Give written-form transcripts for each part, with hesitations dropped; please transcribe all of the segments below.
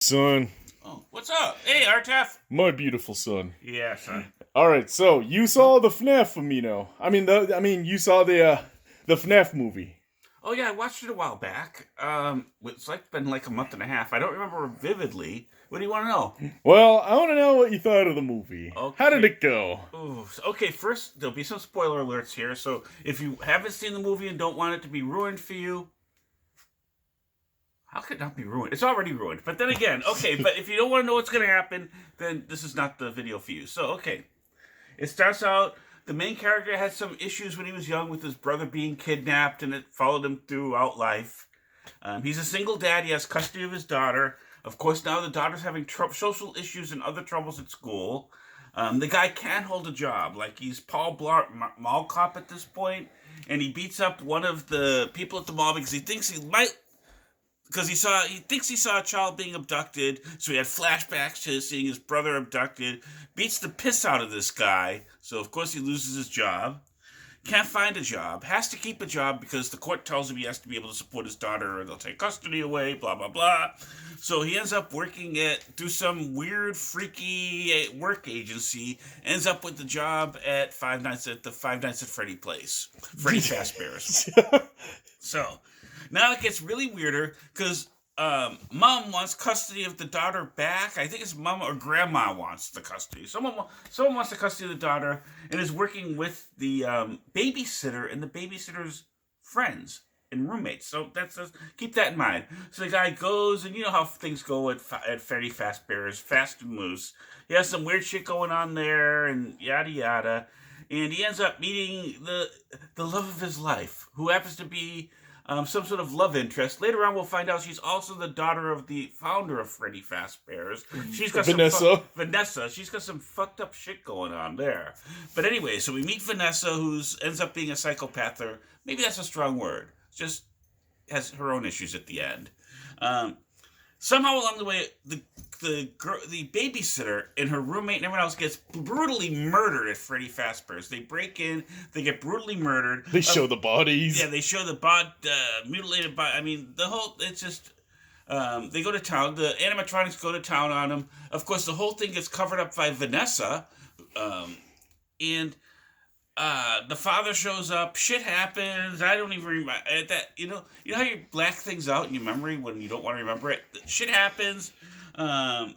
Son, Oh, what's up? Hey, Artef. my beautiful son. Yeah, son. All right, so you saw the Fnaf Amino. You saw the Fnaf movie. Oh yeah, I watched it a while back. It's been like a month and a half. I don't remember vividly. What do you want to know? Well, I want to know what you thought of the movie. How did Okay. it go? Ooh, okay, first there'll be some spoiler alerts here. So if you haven't seen the movie and don't want it to be ruined for you, how could it not be ruined? It's already ruined. But then again, okay. But if you don't want to know what's going to happen, then this is not the video for you. So okay, it starts out. The main character had some issues when he was young with his brother being kidnapped, and it followed him throughout life. He's a single dad. He has custody of his daughter. Of course, now the daughter's having social issues and other troubles at school. The guy can't hold a job. Like, he's Paul Blart Mall Cop at this point, and he beats up one of the people at the mall because he thinks he might because he thinks he saw a child being abducted, so he had flashbacks to seeing his brother abducted, beats the piss out of this guy, so of course he loses his job, can't find a job, has to keep a job because the court tells him he has to be able to support his daughter or they'll take custody away, blah blah blah. So he ends up working through some weird freaky work agency, ends up with the job at the Five Nights at Freddy place, Freddy Fazbear's. So now it gets really weirder because mom wants custody of the daughter back. I think it's mom or grandma wants the custody. Someone wants the custody of the daughter and is working with the babysitter and the babysitter's friends and roommates. So keep that in mind. So the guy goes, and you know how things go at Freddy Fazbear's, fast and loose. He has some weird shit going on there, and yada yada. And he ends up meeting the love of his life, who happens to be some sort of love interest. Later on, we'll find out she's also the daughter of the founder of Freddy Fazbear's. She's got Vanessa. She's got some fucked up shit going on there. But anyway, so we meet Vanessa, who ends up being a psychopath, or maybe that's a strong word. Just has her own issues at the end. Somehow along the way, the babysitter and her roommate and everyone else gets brutally murdered at Freddy Fazbear's. They break in, they get brutally murdered. They show the bodies. Yeah, they show the mutilated body. I mean, it's just, they go to town. The animatronics go to town on them. Of course, the whole thing gets covered up by Vanessa, and the father shows up. Shit happens. I don't even remember that. You know how you black things out in your memory when you don't want to remember it. Shit happens.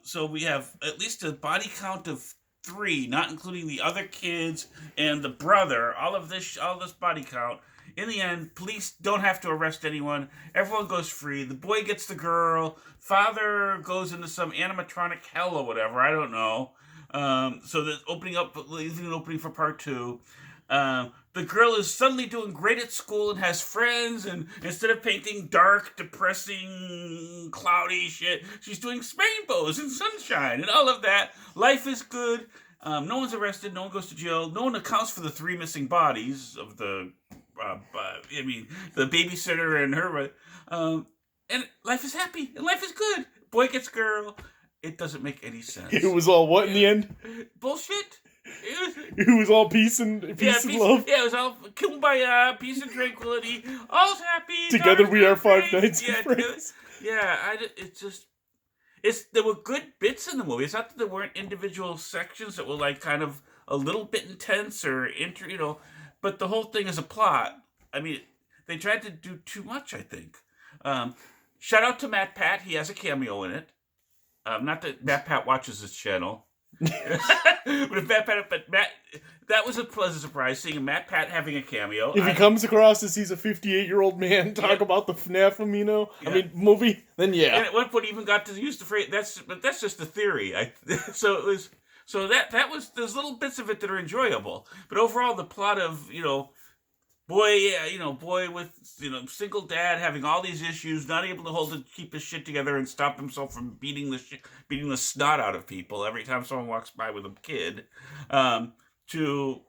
So we have at least a body count of 3, not including the other kids and the brother. All this body count. In the end, police don't have to arrest anyone. Everyone goes free. The boy gets the girl. Father goes into some animatronic hell or whatever. I don't know. So the leaving an opening for part 2. The girl is suddenly doing great at school and has friends, and instead of painting dark, depressing, cloudy shit, she's doing rainbows and sunshine and all of that. Life is good. No one's arrested. No one goes to jail. No one accounts for the 3 missing bodies of the babysitter and her. And life is happy and life is good. Boy gets girl. It doesn't make any sense. It was all what in the end? Bullshit. It was all peace and love. Yeah, it was all kumbaya, peace and tranquility. All's happy. Together we are Five Nights at Freddy's. Yeah, there were good bits in the movie. It's not that there weren't individual sections that were like kind of a little bit intense or but the whole thing is a plot. I mean, they tried to do too much, I think. Shout out to Matt Pat. He has a cameo in it. Not that Matt Pat watches this channel. That was a pleasant surprise, seeing Matt Pat having a cameo. If he comes across as he's a 58-year-old man talk about the Fnaf movie, then yeah. And at one point, he even got to use the phrase. That's just a theory. There's little bits of it that are enjoyable, but overall, the plot of boy with single dad having all these issues, not able to keep his shit together and stop himself from beating the snot out of people every time someone walks by with a kid. To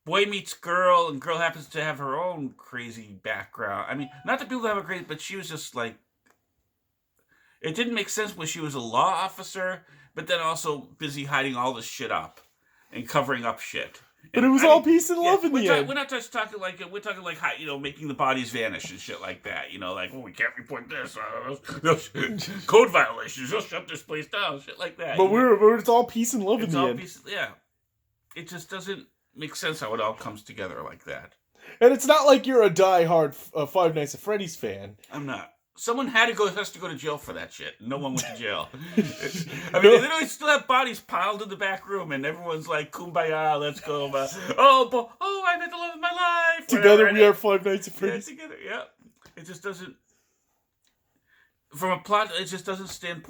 boy meets girl, and girl happens to have her own crazy background. I mean, not that people have a crazy, but she was just like, it didn't make sense when she was a law officer, but then also busy hiding all this shit up and covering up shit. But it was all peace and love in the end. We're not just talking like making the bodies vanish and shit like that. Like, we can't report this. Those code violations. They'll shut this place down. Shit like that. But it's all peace and love in the end. Yeah. It just doesn't make sense how it all comes together like that. And it's not like you're a diehard Five Nights at Freddy's fan. I'm not. Someone has to go to jail for that shit. No one went to jail. I mean, they still have bodies piled in the back room, and everyone's like, "Kumbaya, let's go!" I met the love of my life. Together we are Five Nights at Freddy's. Yeah, together, yeah. It just doesn't. From a plot, it just doesn't stand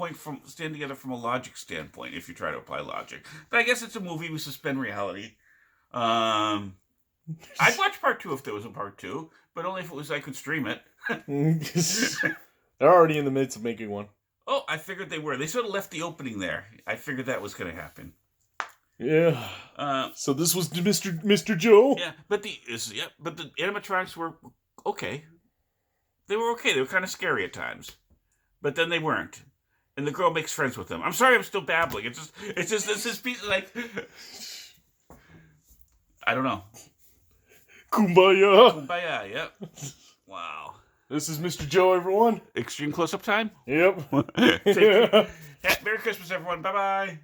together from a logic standpoint. If you try to apply logic, but I guess it's a movie. We suspend reality. I'd watch part 2 if there was a part 2, but only if it was I could stream it. They're already in the midst of making one. Oh, I figured they were. They sort of left the opening there. I figured that was going to happen. Yeah. So this was Mr. Joe. Yeah, but the animatronics were okay. They were okay. They were kind of scary at times, but then they weren't. And the girl makes friends with them. I'm sorry, I'm still babbling. It's just this piece like I don't know. Kumbaya. Kumbaya. Yep. Wow. This is Mr. Joe, everyone. Extreme close-up time? Yep. Merry Christmas, everyone. Bye-bye.